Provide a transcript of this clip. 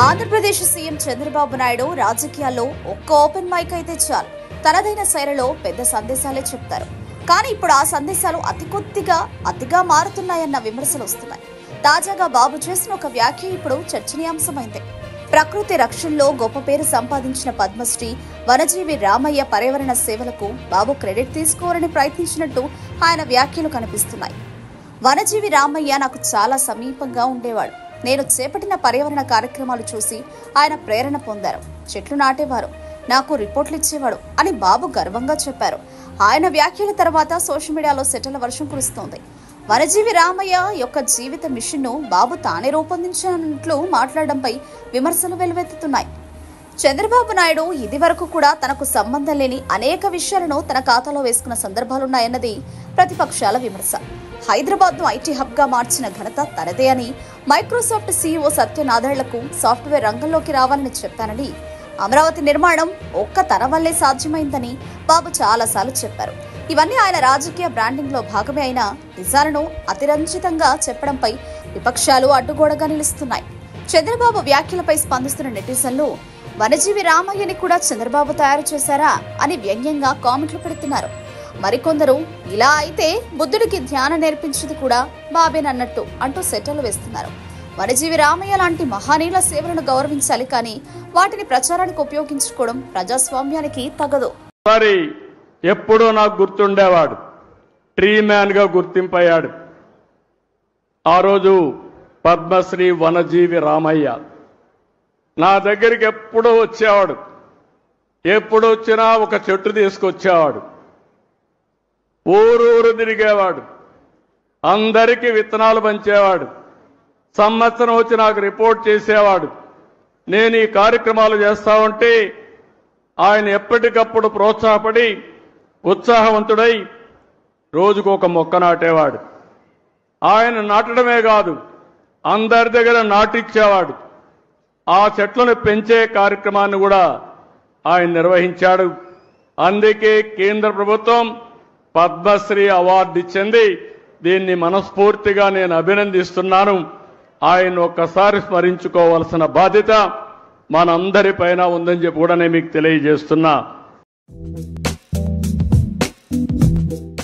Andhra Pradesh CM Chandrababu Naidu రాజకీయాల్లో ఒక్క open mic అయితే చాలు తనదైన శైలిలో పెద్ద సందేశాలే చెప్తారు. కానీ ఇప్పుడు ఆ సందేశాలు అతిగా మారుతున్నాయన్న విమర్శలు వస్తున్నాయి. తాజాగా బాబు చేసిన ఒక వ్యాఖ్య ఇప్పుడు చర్చనీయాంశమైంది. ప్రకృతి రక్షణలో గొప్ప పేరు సంపాదించిన పద్మశ్రీ వనజీవి రామయ్య పర్యావరణ సేవలకు బాబు క్రెడిట్ తీసుకోవాలని ప్రయత్నించినట్టు ఆయన వ్యాఖ్యలు కనిపిస్తున్నాయి. వనజీవి రామయ్య నాకు చాలా సమీపంగా ఉండేవాడు. నేను చేపట్టిన పర్యావరణ కార్యక్రమాలు చూసి ఆయన ప్రేరణ పొందారు. చెట్లు నాటేవారు, నాకు రిపోర్ట్లు ఇచ్చేవాడు అని బాబు గర్వంగా చెప్పారు. ఆయన వ్యాఖ్యల తర్వాత సోషల్ మీడియాలో సెటల వర్షం కురుస్తోంది. వనజీవి రామయ్య యొక్క జీవిత మిషన్ను బాబు తానే రూపొందించినట్లు మాట్లాడడంపై విమర్శలు వెల్లువెత్తుతున్నాయి. చంద్రబాబు నాయుడు ఇది వరకు కూడా తనకు సంబంధం లేని అనేక విషయాలను తన ఖాతాలో వేసుకున్న సందర్భాలున్నాయన్నది ప్రతిపక్షాల విమర్శ. హైదరాబాద్ను ఐటీ హబ్గా మార్చిన ఘనత తనదే అని, మైక్రోసాఫ్ట్ సీఈఓ సత్య నాదెళ్లకు సాఫ్ట్వేర్ రంగంలోకి రావాలని చెప్పానని, అమరావతి నిర్మాణం ఒక్క తన వల్లే సాధ్యమైందని బాబు చాలాసార్లు చెప్పారు. ఇవన్నీ ఆయన రాజకీయ బ్రాండింగ్ లో భాగమే అయినా నిజాలను అతిరంజితంగా చెప్పడంపై విపక్షాలు అడ్డుగోడగా నిలుస్తున్నాయి. చంద్రబాబు వ్యాఖ్యలపై స్పందిస్తున్న నెటిజన్లు వనజీవి రామయ్యని కూడా చంద్రబాబు తయారు చేశారా అని వ్యంగ్యంగా కామెంట్లు పెడుతున్నారు. మరికొందరు ఇలా అయితే బుద్ధుడికి ధ్యానం నేర్పించింది కూడా బాబేనన్నట్టు అంటూ సెటర్లు వేస్తున్నారు. వనజీవి రామయ్య లాంటి మహానీయుల సేవలను గౌరవించాలి, కానీ వాటిని ప్రచారానికి ఉపయోగించుకోవడం ప్రజాస్వామ్యానికి తగదు. ఎప్పుడూ నాకు గుర్తుండేవాడు, ట్రీ మ్యాన్ గా గుర్తింపయ్యాడు. ఆ రోజు పద్మశ్రీ వనజీవి రామయ్య నా దగ్గరికి ఎప్పుడూ వచ్చేవాడు. ఎప్పుడు వచ్చినా ఒక చెట్టు తీసుకొచ్చేవాడు. ఊరూరు తిరిగేవాడు. అందరికీ విత్తనాలు పంచేవాడు. సంవత్సరం వచ్చి నాకు రిపోర్ట్ చేసేవాడు. నేను ఈ కార్యక్రమాలు చేస్తా ఉంటే ఆయన ఎప్పటికప్పుడు ప్రోత్సాహపడి ఉత్సాహవంతుడై రోజుకు ఒక మొక్క నాటేవాడు. ఆయన నాటడమే కాదు, అందరి దగ్గర నాటిచ్చేవాడు. ఆ చెట్లను పెంచే కార్యక్రమాన్ని కూడా ఆయన నిర్వహించాడు. అందుకే కేంద్ర ప్రభుత్వం పద్మశ్రీ అవార్డు ఇచ్చింది. దీన్ని మనస్ఫూర్తిగా నేను అభినందిస్తున్నాను. ఆయన ఒక్కసారి స్మరించుకోవాల్సిన బాధ్యత మనందరిపైన ఉందని చెప్పి కూడా నేను మీకు తెలియజేస్తున్నా.